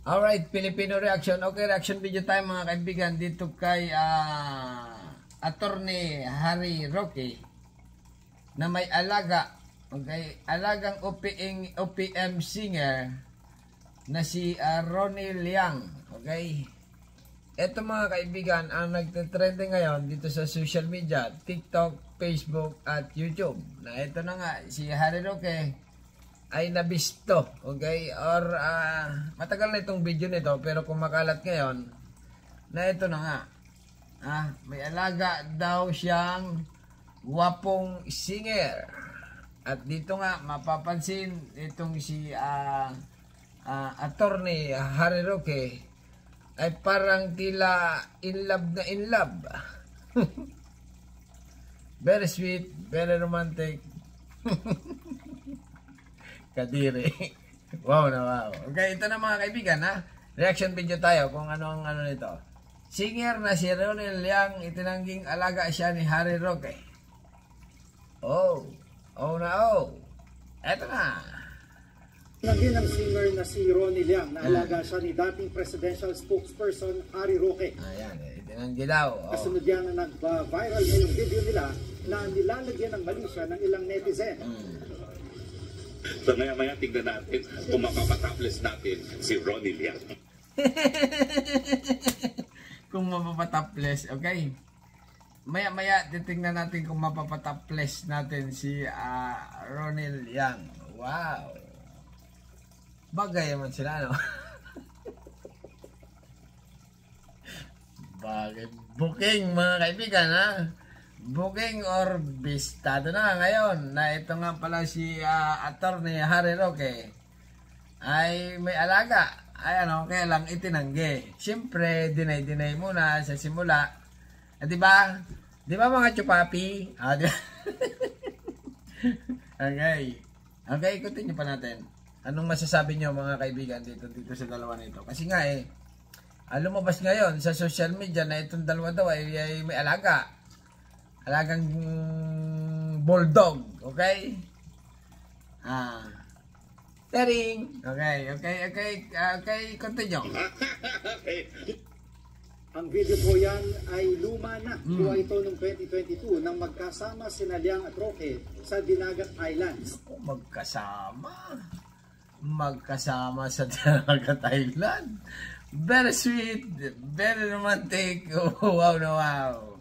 Alright, Filipino reaction. Okay, reaction video time mga kaibigan. Dito kay Attorney Harry Roque na may alaga. Okay, alagang OPM singer na si Ronnie Liang. Okay. Ito mga kaibigan ang nagte-trending ngayon dito sa social media, TikTok, Facebook at YouTube. Na ito na nga si Harry Roque ay nabisto, okay? Or matagal na itong video nito pero kumakalat ngayon na ito na nga. May alaga daw siyang wapong singer. At dito nga mapapansin itong si Attorney Harry Roque ay parang tila in love na in love. Very sweet, very romantic. Kadiri. Wow na wow. Okay, ito na mga kaibigan reaction video tayo kung ano ang ano nito. Singer na si Ronnie Liang, itinangging alaga siya ni Harry Roque. Oh na Ito na. Naging ng singer na si Ronnie Liang na alaga siya ni dating presidential spokesperson Harry Roque. Ayan, itinanggi daw. Kasunod yan na nag-viral na yung video nila na nilalagyan ng mali siya ng ilang netizen. So maya-maya tignan natin kung mapapatopless natin si Ronnie Liang. Kung mapapatopless, okay? Maya-maya titignan natin kung mapapatopless natin si Ronnie Liang. Wow! Bagay naman sila, no? Bagay. Booking, mga kaibigan, Booking or bistado na ngayon na ito nga pala si Attorney Harry Roque ay may alaga. Ay kaya lang itinanggi. Siyempre, deny muna sa simula. Di ba? Di ba mga chupapi? Diba? Okay, ikutin nyo pa natin. Anong masasabi nyo mga kaibigan dito sa dalawa nito? Kasi nga lumabas ngayon sa social media na itong dalawa daw ay may alaga. Alagang bulldog. Okay? Tering. Okay, continue. Ang video po yan ay luma na. Kuha ito noong 2022 nang magkasama sina Liang at Roque sa Dinagat Islands. Magkasama sa Dinagat Island. Very sweet, very romantic. Wow na wow.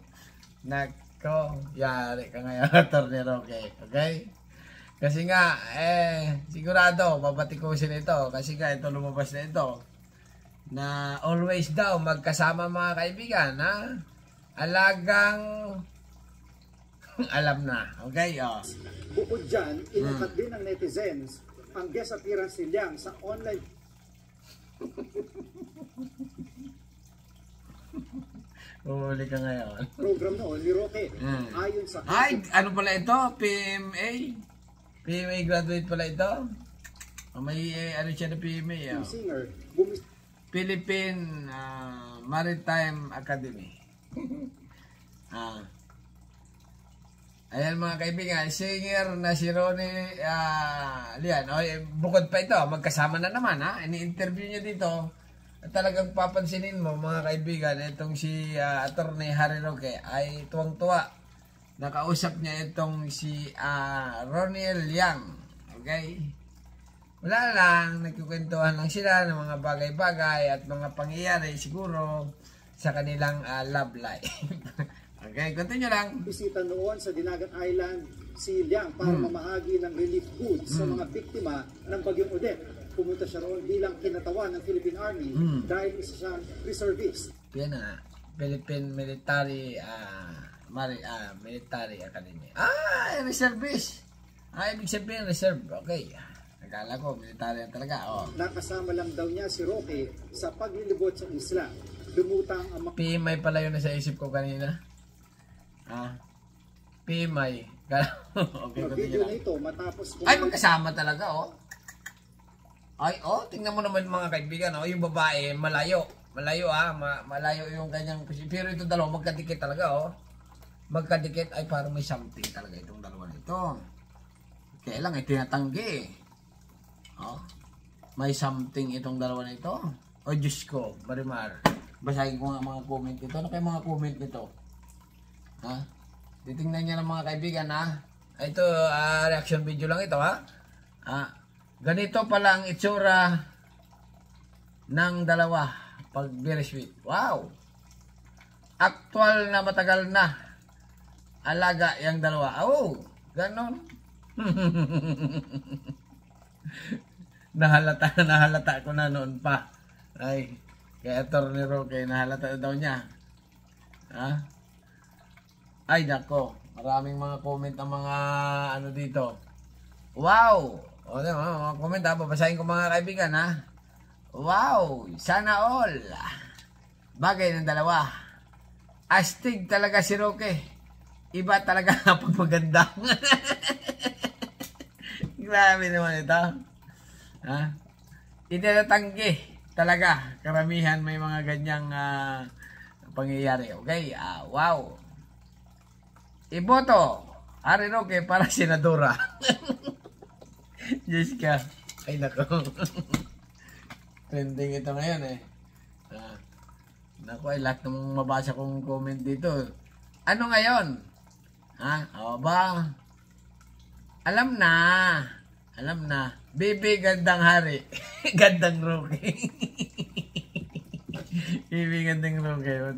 Nako, yari ka ngayon, Attorney Roque. Okay? Kasi nga, sigurado, babatikusin ito. Kasi nga, ito lumabas na ito. Na always daw, magkasama mga kaibigan, Alagang, alam na. Okay? Bukod dyan, inakat din ng netizens ang guest appearance ni Liang sa online Huli ka ngayon. program noon ni Roque. Ayon sa ano pala ito? PMA graduate pala ito? May ano siya na PMA. singer, Philippine Maritime Academy. Ayan mga kaibigan, singer na si Ronnie Liang. Bukod pa ito, magkasama na naman ini-interview niya dito. At talagang papansinin mo mga kaibigan, itong si Attorney Harry Roque ay tuwang-tuwa. Nakausap niya itong si Ronnie Liang. Okay? Wala lang, nagkukwentuhan lang sila ng mga bagay-bagay at mga pangyayari siguro sa kanilang love life. Okay, continue lang. Bisita noon sa Dinagat Island si Liang para mamahagi ng relief goods sa mga biktima ng Bagyong Odette. Pumunta siya roon bilang kinatawan ng Philippine Army dahil isa siyang reservist. Yan Philippine Military Military Academy. Reservist. Ibig sabihin reserve. Okay. Akala ko military talaga. Nakasama lang daw niya si Roque sa paglilibot sa isla. Lumutang ang PMI pala yun nasa isip ko kanina. PMI. Okay, video na ito matapos ay, magkasama talaga, tingnan mo naman mga kaibigan, yung babae, malayo. Malayo, malayo yung kanyang, pero ito dalawa, magkadikit talaga, Magkadikit, ay parang may something talaga itong dalawa nito. Kaya lang, tinatanggi. May something itong dalawa nito. O Diyos ko, Marimar. Basahin ko nga mga comment nito. Ano kayo mga comment nito? Ha? Titingnan niya ng mga kaibigan, ha? Ito, reaction video lang ito, ha? Ganito pala ang itsura ng dalawa pag very sweet. Wow! Actual na matagal na alaga yung dalawa. Oh, ganon. nahalata ko na noon pa. Ay, kay Atty. Roque, nahalata daw niya. Ha? Ay, nako. Maraming mga comment ang mga ano dito. Wow! O, mga comment ha. Babasahin ko mga kaibigan ha. Wow! Sana all. Bagay ng dalawa. Astig talaga si Roque. Iba talaga pag maganda. Grabe naman ito. Ha? Ititatanggi talaga. Karamihan may mga ganyang pangyayari. Okay? Wow. Iboto. Harry Roque para senadora. Jessica. Ay nako. Trending ito ngayon eh. Naku, ay lahat ng mabasa kong comment dito. Ano ngayon? Ha? O ba? Alam na. Bibi gandang hari. Gandang Roque. Bibi gandang Roque.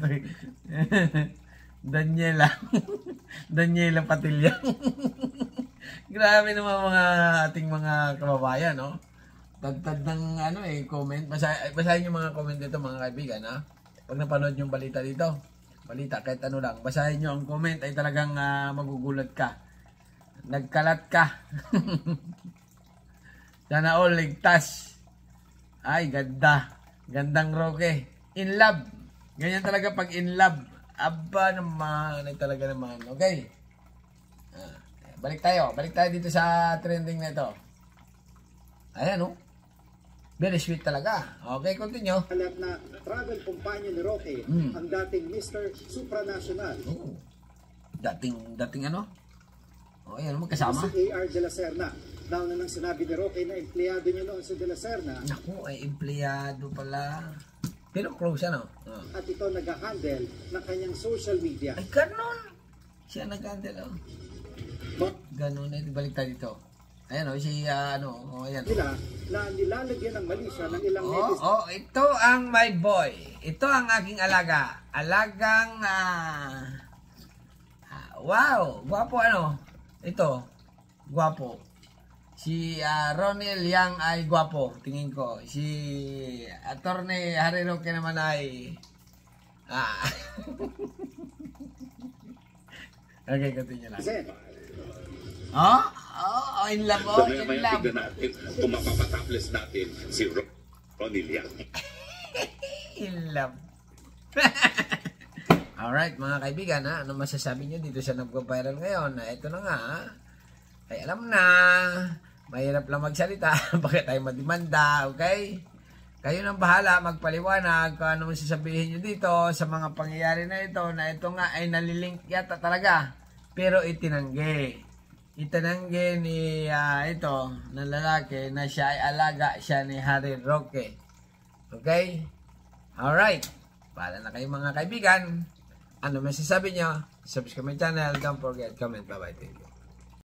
Daniela Patilya. Grabe naman mga ating mga kababayan, no? Tagtad ng comment. Basahin yung mga comment dito mga kaibigan, ha? Pag napanood yung balita dito, kahit ano lang, basahin nyo ang comment ay talagang magugulat ka. Nagkalat ka. Sana all ligtas. Ay, ganda. Gandang Roque. In love. Ganyan talaga pag in love. Aba naman. Ay talaga naman. Okay. Balik tayo dito sa trending na ito. Ayan, oh. Very sweet talaga. Okay, continue. Alam na travel companion ni Roque, ang dating Mr. Supranational. Oh. Dating ano? Oh, ayan, magkasama. Si A.R. de la Serna. Nauna nang sinabi ni Roque na empleyado niya noon si de la Serna. Naku, ay empleyado pala. Pero close ano? At ito nag-handle ng kanyang social media. Ay, ganon. Siya nag-handle, oh. Ganon, balik tayo dito. Ayan o, ayan. Nila na nilalagyan ng mali siya ng ilang netizens. Ito ang my boy. Ito ang aking alaga. Alagang, wow, gwapo ano. Ito, gwapo. Si Ronnie Liang ay gwapo, tingin ko. Si Atty. Harry Roque naman ay, okay, continue lang. In love, in love. Tignan natin kung mapapataples natin si Ronnie Liang. In love. Alright, mga kaibigan, ano masasabi nyo dito sa nag-viral ngayon? Ito na nga, ay alam na, mahirap lang magsalita, bakit tayo madimanda, okay? Kayo nang bahala, magpaliwanag kung ano masasabihin nyo dito sa mga pangyayari na ito nga ay nalilink yata talaga, pero itinanggi ni ito na lalaki na siya ay alaga siya ni Harry Roque. Okay? Alright. Para na kayo mga kaibigan. Ano masasabi nyo? Subscribe my channel. Don't forget, comment. Bye-bye.